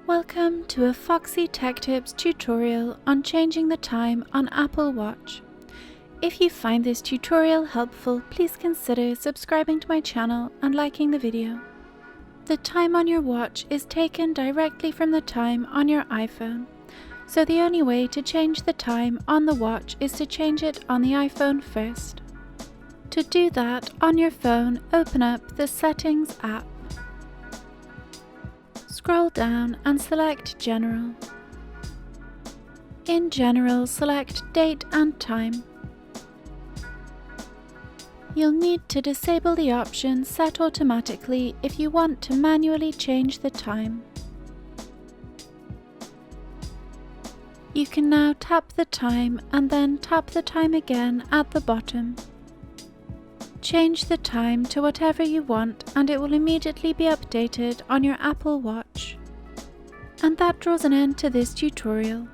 Welcome to a Foxy Tech Tips tutorial on changing the time on Apple Watch. If you find this tutorial helpful, please consider subscribing to my channel and liking the video. The time on your watch is taken directly from the time on your iPhone, so the only way to change the time on the watch is to change it on the iPhone first. To do that, on your phone, open up the Settings app. Scroll down and select General. In General, select Date and Time. You'll need to disable the option Set Automatically if you want to manually change the time. You can now tap the time and then tap the time again at the bottom. Change the time to whatever you want and it will immediately be updated on your Apple Watch. And that draws an end to this tutorial.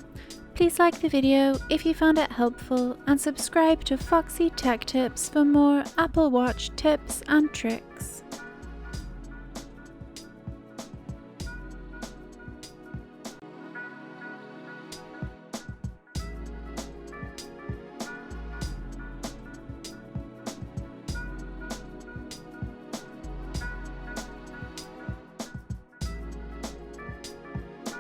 Please like the video if you found it helpful and subscribe to Foxy Tech Tips for more Apple Watch tips and tricks.